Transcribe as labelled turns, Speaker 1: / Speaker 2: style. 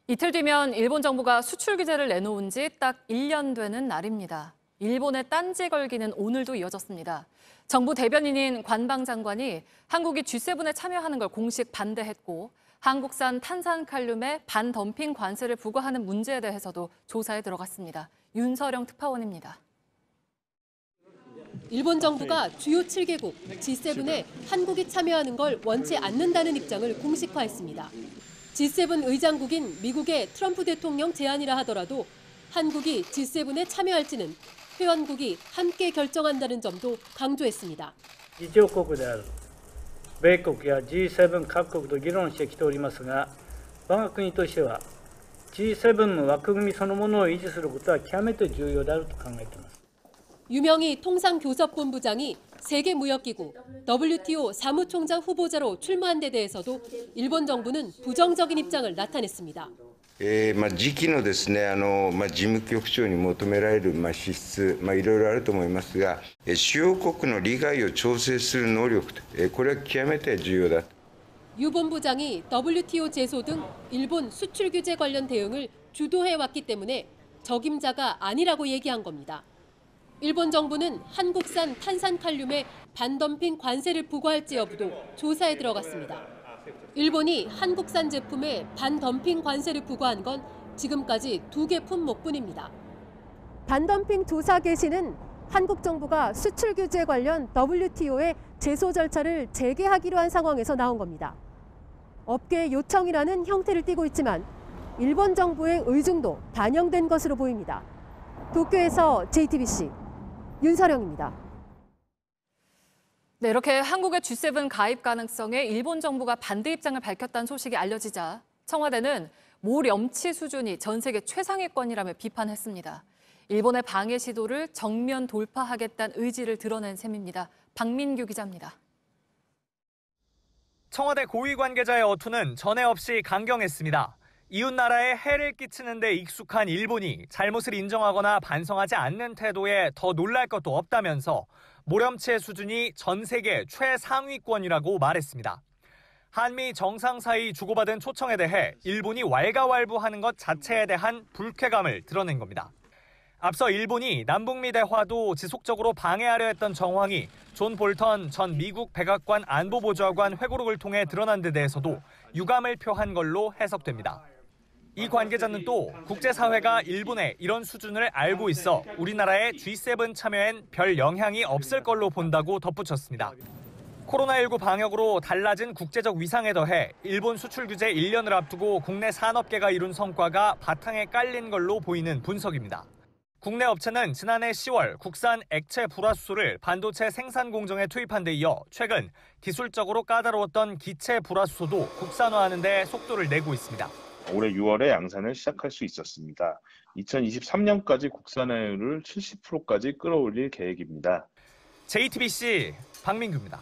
Speaker 1: 이틀 뒤면 일본 정부가 수출 규제를 내놓은 지 딱 1년 되는 날입니다. 일본의 딴지 걸기는 오늘도 이어졌습니다. 정부 대변인인 관방장관이 한국이 G7에 참여하는 걸 공식 반대했고 한국산 탄산칼륨에 반덤핑 관세를 부과하는 문제에 대해서도 조사에 들어갔습니다. 윤서령 특파원입니다.
Speaker 2: 일본 정부가 주요 7개국 G7에 한국이 참여하는 걸 원치 않는다는 입장을 공식화했습니다. G7 의장국인 미국의 트럼프 대통령 제안이라 하더라도 한국이 G7에 참여할지는 회원국이 함께 결정한다는 점도 강조했습니다.
Speaker 3: 議長国である米国や G7 各国と議論してきておりますが、我が国としては G7 の枠組みそのものを維持することは極めて重要であると考えています。
Speaker 2: 유명희 통상교섭본부장이 세계무역기구 WTO 사무총장 후보자로 출마한 데 대해서도 일본 정부는 부정적인 입장을 나타냈습니다.
Speaker 4: 次期のですね、事務局長に求められる資質、いろいろあると思いますが、主要国の利害を調整する能力、これは極めて重要だ。
Speaker 2: 유 본부장이 WTO 제소 등 일본 수출 규제 관련 대응을 주도해왔기 때문에 적임자가 아니라고 얘기한 겁니다. 일본 정부는 한국산 탄산칼륨에 반덤핑 관세를 부과할지 여부도 조사에 들어갔습니다. 일본이 한국산 제품에 반덤핑 관세를 부과한 건 지금까지 2개 품목뿐입니다. 반덤핑 조사 개시는 한국 정부가 수출 규제 관련 WTO의 제소 절차를 재개하기로 한 상황에서 나온 겁니다. 업계 요청이라는 형태를 띠고 있지만 일본 정부의 의중도 반영된 것으로 보입니다. 도쿄에서 JTBC 윤서령입니다.
Speaker 1: 네, 이렇게 한국의 G7 가입 가능성에 일본 정부가 반대 입장을 밝혔다는 소식이 알려지자 청와대는 모렴치 수준이 전 세계 최상위권이라며 비판했습니다. 일본의 방해 시도를 정면 돌파하겠다는 의지를 드러낸 셈입니다. 박민규 기자입니다.
Speaker 5: 청와대 고위 관계자의 어투는 전에 없이 강경했습니다. 이웃 나라에 해를 끼치는 데 익숙한 일본이 잘못을 인정하거나 반성하지 않는 태도에 더 놀랄 것도 없다면서 모렴치의 수준이 전 세계 최상위권이라고 말했습니다. 한미 정상 사이 주고받은 초청에 대해 일본이 왈가왈부하는 것 자체에 대한 불쾌감을 드러낸 겁니다. 앞서 일본이 남북미 대화도 지속적으로 방해하려 했던 정황이 존 볼턴 전 미국 백악관 안보보좌관 회고록을 통해 드러난 데 대해서도 유감을 표한 걸로 해석됩니다. 이 관계자는 또 국제사회가 일본의 이런 수준을 알고 있어 우리나라의 G7 참여엔 별 영향이 없을 걸로 본다고 덧붙였습니다. 코로나19 방역으로 달라진 국제적 위상에 더해 일본 수출 규제 1년을 앞두고 국내 산업계가 이룬 성과가 바탕에 깔린 걸로 보이는 분석입니다. 국내 업체는 지난해 10월 국산 액체 불화수소를 반도체 생산 공정에 투입한 데 이어 최근 기술적으로 까다로웠던 기체 불화수소도 국산화하는 데 속도를 내고 있습니다.
Speaker 6: 올해 6월에 양산을 시작할 수 있었습니다. 2023년까지 국산화율을 70%까지 끌어올릴 계획입니다.
Speaker 5: JTBC 박민규입니다.